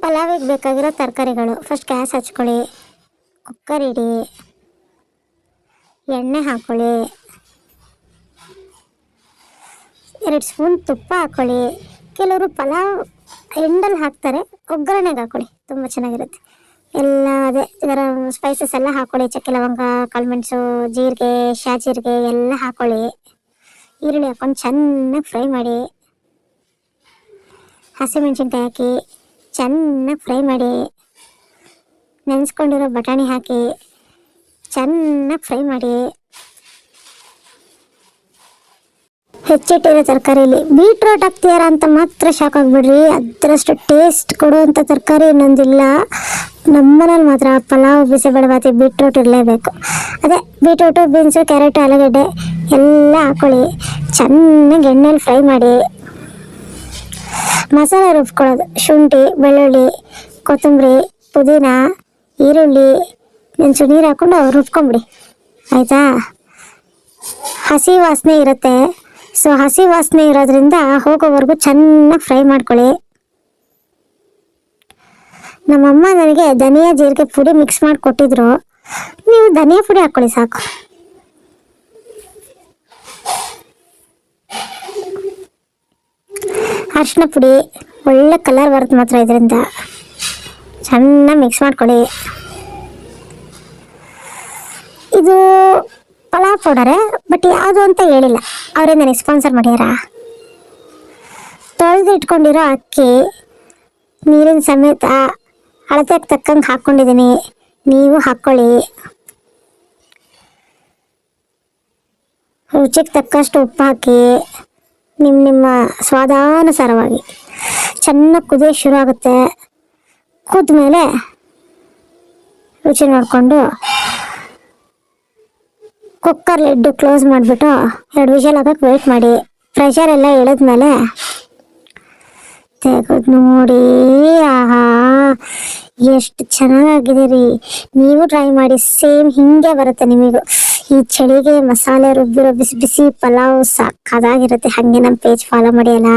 ಪಲಾವಿಗೆ ಬೇಕಾಗಿರೋ ತರಕಾರಿಗಳು. First gas ಹಚ್ಕೊಳ್ಳಿ, cooker ಇಡಿ, ಎಣ್ಣೆ ಹಾಕ್ಕೊಳ್ಳಿ, 2 ಸ್ಪೂನ್ ತುಪ್ಪ ಹಾಕ್ಕೊಳ್ಳಿ. ಕೆಲವರು ಪಲಾವ್ ಎಂಡಲ್ಲಿ ಹಾಕ್ತಾರೆ, ಒಗ್ಗರಣೆಗೆ ಹಾಕ್ಕೊಳ್ಳಿ, ತುಂಬ ಚೆನ್ನಾಗಿರುತ್ತೆ. ಎಲ್ಲ ಅದೇ ಇದರ ಸ್ಪೈಸಸ್ ಎಲ್ಲ ಹಾಕ್ಕೊಳ್ಳಿ. ಚಕ್ಕೆ ಲವಂಗ, ಕಾಳುಮೆಣಸು, ಜೀರಿಗೆ, ಶಾಜೀರಿಗೆ ಎಲ್ಲ ಹಾಕ್ಕೊಳ್ಳಿ. ಈರುಳ್ಳಿ ಹಾಕ್ಕೊಂಡು ಚೆನ್ನಾಗಿ ಫ್ರೈ ಮಾಡಿ. ಹಸಿಮೆಣ್ಸಿನ್ಕಾಯಿ ಹಾಕಿ ಚೆನ್ನಾಗಿ ಫ್ರೈ ಮಾಡಿ. ನೆನೆಸ್ಕೊಂಡಿರೋ ಬಟಾಣಿ ಹಾಕಿ ಚೆನ್ನಾಗಿ ಫ್ರೈ ಮಾಡಿ. ಹೆಚ್ಚಿಟ್ಟಿರೋ ತರಕಾರಿಲಿ ಬೀಟ್ರೋಟ್ ಹಾಕ್ತೀಯಾರ ಅಂತ ಮಾತ್ರ ಶಾಕ್ ಆಗಿಬಿಡ್ರಿ. ಅದರಷ್ಟು ಟೇಸ್ಟ್ ಕೊಡುವಂಥ ತರಕಾರಿ ಇನ್ನೊಂದಿಲ್ಲ. ನಮ್ಮನೇಲಿ ಮಾತ್ರ ಪಲಾವ್, ಬಿಸಿಬೇಳೆಬಾತಿಗೆ ಬೀಟ್ರೋಟ್ ಇರಲೇಬೇಕು. ಅದೇ ಬೀಟ್ರೋಟು, ಬೀನ್ಸು, ಕ್ಯಾರೆಟು, ಆಲೂಗಡ್ಡೆ ಎಲ್ಲ ಹಾಕ್ಕೊಳ್ಳಿ. ಚೆನ್ನಾಗಿ ಎಣ್ಣೆಲಿ ಫ್ರೈ ಮಾಡಿ. ಮಸಾಲೆ ರುಬ್ಕೊಳ್ಳೋದು: ಶುಂಠಿ, ಬೆಳ್ಳುಳ್ಳಿ, ಕೊತ್ತಂಬರಿ, ಪುದೀನ, ಈರುಳ್ಳಿ, ಮೆಣಸು ನೀರು ಹಾಕ್ಕೊಂಡು ರುಬ್ಕೊಂಬಿಡಿ, ಆಯಿತಾ. ಹಸಿ ವಾಸನೆ ಇರುತ್ತೆ, ಸೊ ಹಸಿ ವಾಸನೆ ಇರೋದ್ರಿಂದ ಹೋಗೋವರೆಗೂ ಚೆನ್ನಾಗಿ ಫ್ರೈ ಮಾಡ್ಕೊಳ್ಳಿ. ನಮ್ಮಮ್ಮ ನನಗೆ ಧನಿಯಾ ಜೀರಿಗೆ ಪುಡಿ ಮಿಕ್ಸ್ ಮಾಡಿ ಕೊಟ್ಟಿದ್ರು. ನೀವು ಧನಿಯಾ ಪುಡಿ ಹಾಕ್ಕೊಳ್ಳಿ ಸಾಕು. ಅರಿಶಿನ ಪುಡಿ, ಒಳ್ಳೆ ಕಲರ್ ಬರುತ್ತೆ ಮಾತ್ರ ಇದರಿಂದ. ಚೆನ್ನಾಗಿ ಮಿಕ್ಸ್ ಮಾಡ್ಕೊಳ್ಳಿ. ಇದು ಪಲಾವ್ ಪೌಡರೇ, ಬಟ್ ಯಾವುದು ಅಂತ ಹೇಳಿಲ್ಲ, ಅವರೇ ನನಗೆ ಸ್ಪಾನ್ಸರ್ ಮಾಡ್ಯಾರ. ತೊಳೆದು ಇಟ್ಕೊಂಡಿರೋ ಅಕ್ಕಿ ನೀರಿನ ಸಮೇತ ಅಳತೆಗೆ ತಕ್ಕಂಗೆ ಹಾಕ್ಕೊಂಡಿದ್ದೀನಿ, ನೀವು ಹಾಕ್ಕೊಳ್ಳಿ. ರುಚಿಗೆ ತಕ್ಕಷ್ಟು ಉಪ್ಪು ಹಾಕಿ ನಿಮ್ಮ ಸ್ವಾದಾನುಸಾರವಾಗಿ ಚೆನ್ನಾಗಿ ಕುದಿಯೋಕ್ಕೆ ಶುರು ಆಗುತ್ತೆ. ಕುದ್ದ ಮೇಲೆ ರುಚಿ ನೋಡಿಕೊಂಡು ಕುಕ್ಕರ್ ಲಿಡ್ ಕ್ಲೋಸ್ ಮಾಡಿಬಿಟ್ಟು 2 ವಿಷಲ್ ಹಾಕಕ್ಕೆ ವೆಯ್ಟ್ ಮಾಡಿ. ಪ್ರೆಷರ್ ಎಲ್ಲ ಇಳಿದ್ಮೇಲೆ ತೆಗೆದು ನೋಡಿ. ಆಹಾ, ಎಷ್ಟು ಚೆನ್ನಾಗಿದೆ ರೀ. ನೀವು ಟ್ರೈ ಮಾಡಿ, ಸೇಮ್ ಹಿಂಗೆ ಬರುತ್ತೆ ನಿಮಗೂ. ಈ ಚಳಿಗೆ ಮಸಾಲೆ ರುಬ್ಬಿರೋ ಬಿಸಿ ಬಿಸಿ ಪಲಾವ್ ಸಾಕಾಗಿರುತ್ತೆ. ಹಾಗೆ ನಮ್ಮ ಪೇಜ್ ಫಾಲೋ ಮಾಡಿ ಅಲ್ಲ.